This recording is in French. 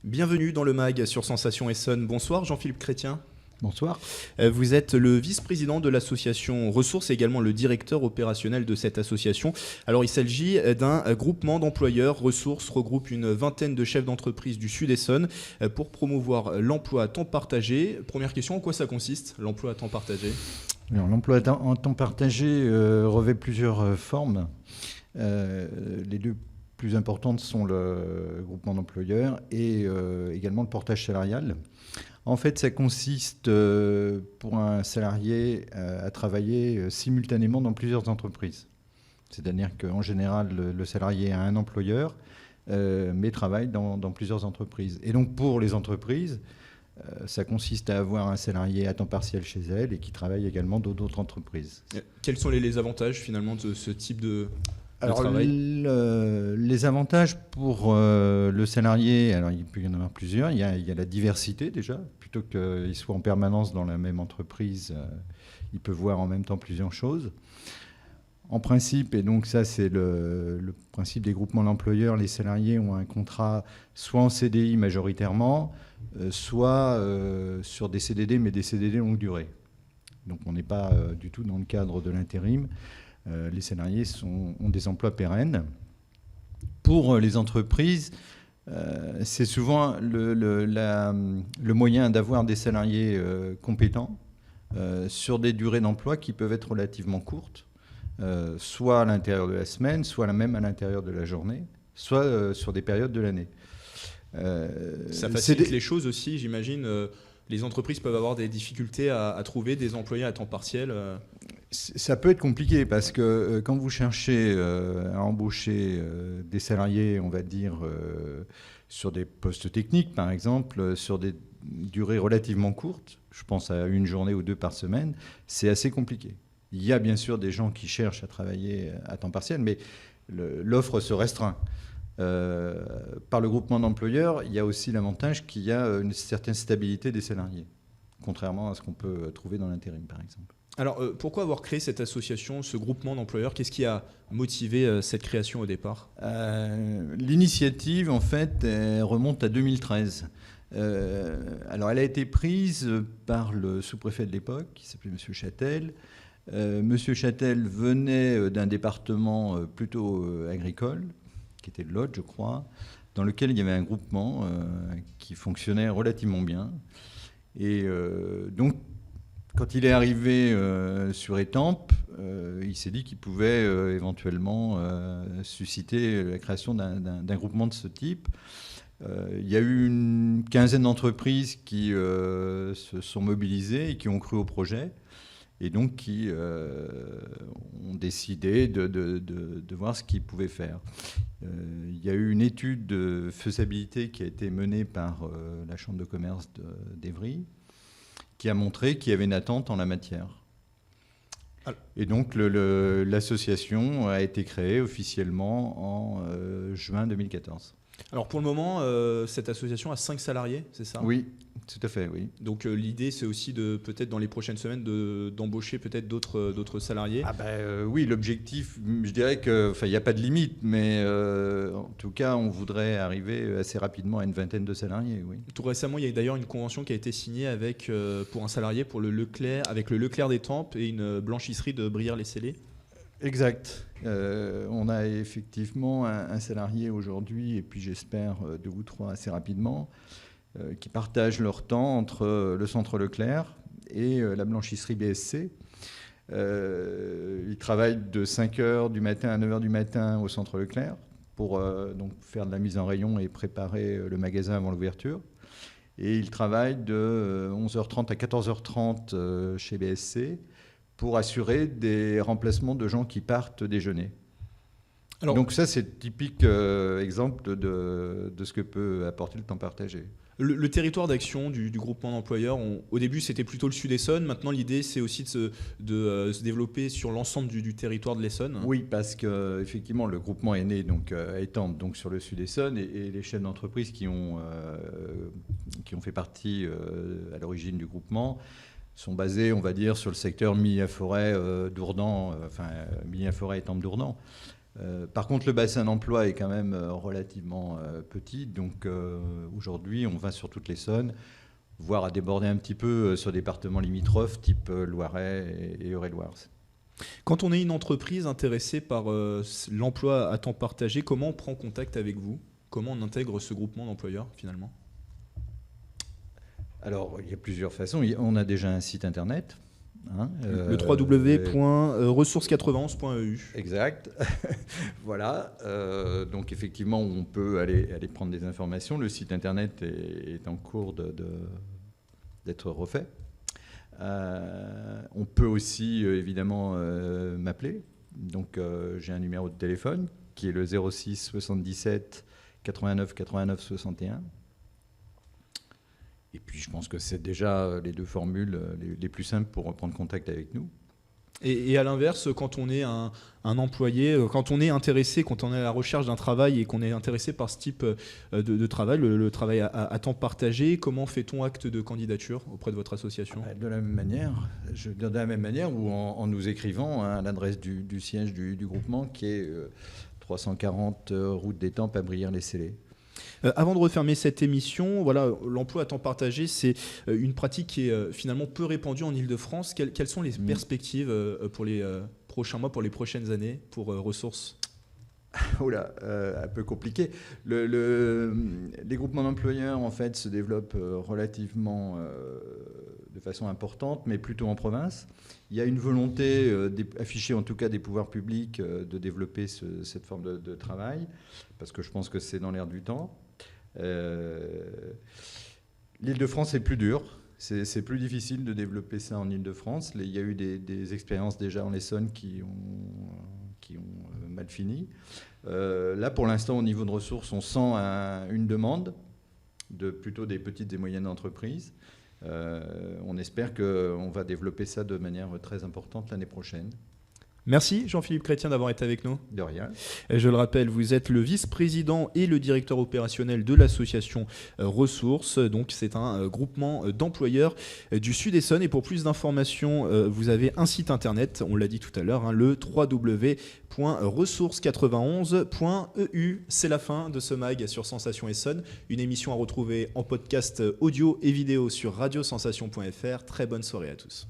Bienvenue dans le MAG sur Sensation Essonne. Bonsoir Jean-Philippe Chrétien. Bonsoir. Vous êtes le vice-président de l'association Ressources et également le directeur opérationnel de cette association. Alors il s'agit d'un groupement d'employeurs. Ressources regroupe une vingtaine de chefs d'entreprise du Sud-Essonne pour promouvoir l'emploi à temps partagé. Première question, en quoi ça consiste l'emploi à temps partagé ? Alors, l'emploi en temps partagé revêt plusieurs formes. Les deux plus importantes sont le groupement d'employeurs et également le portage salarial. En fait, ça consiste pour un salarié à travailler simultanément dans plusieurs entreprises. C'est-à-dire qu'en général, le salarié a un employeur, mais travaille dans plusieurs entreprises. Et donc, pour les entreprises, ça consiste à avoir un salarié à temps partiel chez elle et qui travaille également dans d'autres entreprises. Quels sont les avantages finalement de ce type de travail ? Les avantages pour le salarié, alors il peut y en avoir plusieurs. Il y a la diversité déjà. Plutôt qu'il soit en permanence dans la même entreprise, il peut voir en même temps plusieurs choses. En principe, et donc ça c'est le principe des groupements d'employeurs, les salariés ont un contrat soit en CDI majoritairement, soit sur des CDD, mais des CDD longue durée. Donc on n'est pas du tout dans le cadre de l'intérim. Les salariés ont des emplois pérennes. Pour les entreprises, c'est souvent le moyen d'avoir des salariés compétents sur des durées d'emploi qui peuvent être relativement courtes, soit à l'intérieur de la semaine, soit même à l'intérieur de la journée, soit sur des périodes de l'année. Ça facilite les choses aussi, j'imagine. Les entreprises peuvent avoir des difficultés à trouver des employés à temps partiel. Ça peut être compliqué parce que quand vous cherchez à embaucher des salariés, on va dire, sur des postes techniques, par exemple, sur des durées relativement courtes, je pense à une journée ou deux par semaine, c'est assez compliqué. Il y a bien sûr des gens qui cherchent à travailler à temps partiel, mais l'offre se restreint. Par le groupement d'employeurs, il y a aussi l'avantage qu'il y a une certaine stabilité des salariés, contrairement à ce qu'on peut trouver dans l'intérim, par exemple. Alors, pourquoi avoir créé cette association, ce groupement d'employeurs ? Qu'est-ce qui a motivé cette création au départ ? L'initiative, en fait, elle remonte à 2013. Alors, elle a été prise par le sous-préfet de l'époque, qui s'appelait M. Châtel. M. Châtel venait d'un département plutôt agricole, qui était de l'Aude, je crois, dans lequel il y avait un groupement qui fonctionnait relativement bien. Et donc, quand il est arrivé sur Étampes, il s'est dit qu'il pouvait éventuellement susciter la création d'un groupement de ce type. Il y a eu une quinzaine d'entreprises qui se sont mobilisées et qui ont cru au projet, et donc qui ont décidé de voir ce qu'ils pouvaient faire. Il y a eu une étude de faisabilité qui a été menée par la Chambre de commerce d'Évry, qui a montré qu'il y avait une attente en la matière. Et donc l'association a été créée officiellement en juin 2014. Alors pour le moment, cette association a 5 salariés, c'est ça ? Oui, tout à fait, oui. Donc l'idée, c'est aussi peut-être dans les prochaines semaines d'embaucher peut-être d'autres salariés. Oui, l'objectif, je dirais qu'il n'y a pas de limite, mais en tout cas, on voudrait arriver assez rapidement à une vingtaine de salariés, oui. Tout récemment, il y a d'ailleurs une convention qui a été signée pour un salarié pour avec le Leclerc d'Étampes et une blanchisserie de Brière-les-Cellés. Exact. On a effectivement un salarié aujourd'hui, et puis j'espère 2 ou 3 assez rapidement, qui partagent leur temps entre le centre Leclerc et la blanchisserie BSC. Ils travaillent de 5h du matin à 9h du matin au centre Leclerc pour donc faire de la mise en rayon et préparer le magasin avant l'ouverture. Et ils travaillent de 11h30 à 14h30 chez BSC pour assurer des remplacements de gens qui partent déjeuner. Alors, donc ça, c'est le typique exemple de ce que peut apporter le temps partagé. Le territoire d'action du groupement d'employeurs, au début, c'était plutôt le Sud-Essonne. Maintenant, l'idée, c'est aussi de se développer sur l'ensemble du territoire de l'Essonne. Oui, parce qu'effectivement, le groupement est né donc, à Étampes, donc sur le Sud-Essonne, et les chefs d'entreprise qui ont fait partie à l'origine du groupement sont basés, on va dire, sur le secteur Miniaforêt Dourdan, Miniaforêt Étampes Dourdan. Par contre, le bassin d'emploi est quand même relativement petit. Donc aujourd'hui, on va sur toute l'Essonne, voire à déborder un petit peu sur des départements limitrophes, type Loiret et Eure-et-Loir. Quand on est une entreprise intéressée par l'emploi à temps partagé, comment on prend contact avec vous? Comment on intègre ce groupement d'employeurs finalement? Alors, il y a plusieurs façons. On a déjà un site internet. Le www.ressources91.eu. Exact. Voilà. Donc, effectivement, on peut aller prendre des informations. Le site internet est en cours d'être refait. On peut aussi, évidemment, m'appeler. Donc, j'ai un numéro de téléphone qui est le 06 77 89 89 61. Et puis, je pense que c'est déjà les deux formules les plus simples pour reprendre contact avec nous. Et à l'inverse, quand on est un employé, quand on est intéressé, quand on est à la recherche d'un travail et qu'on est intéressé par ce type de travail, le travail à temps partagé, comment fait-on acte de candidature auprès de votre association? De la même manière, ou en nous écrivant à l'adresse du siège du groupement qui est 340 route d'Étampes à Brière-les-Célés. Avant de refermer cette émission, voilà, l'emploi à temps partagé, c'est une pratique qui est finalement peu répandue en Île-de-France. Quelles sont les perspectives pour les prochains mois, pour les prochaines années, pour Ressources? Oh là, un peu compliqué. Les groupements d'employeurs, en fait, se développent relativement de façon importante, mais plutôt en province. Il y a une volonté affichée, en tout cas des pouvoirs publics, de développer cette forme de travail, parce que je pense que c'est dans l'air du temps. L'Île-de-France est plus dur. C'est plus difficile de développer ça en Île-de-France. Il y a eu des expériences déjà en Essonne qui ont mal fini. Là, pour l'instant, au niveau de ressources, on sent une demande de plutôt des petites et moyennes entreprises. On espère qu'on va développer ça de manière très importante l'année prochaine. Merci Jean-Philippe Chrétien d'avoir été avec nous. De rien. Je le rappelle, vous êtes le vice-président et le directeur opérationnel de l'association Ressources. Donc c'est un groupement d'employeurs du Sud-Essonne. Et pour plus d'informations, vous avez un site internet, on l'a dit tout à l'heure, le www.ressources91.eu. C'est la fin de ce mag sur Sensation Essonne. Une émission à retrouver en podcast audio et vidéo sur radiosensation.fr. Très bonne soirée à tous.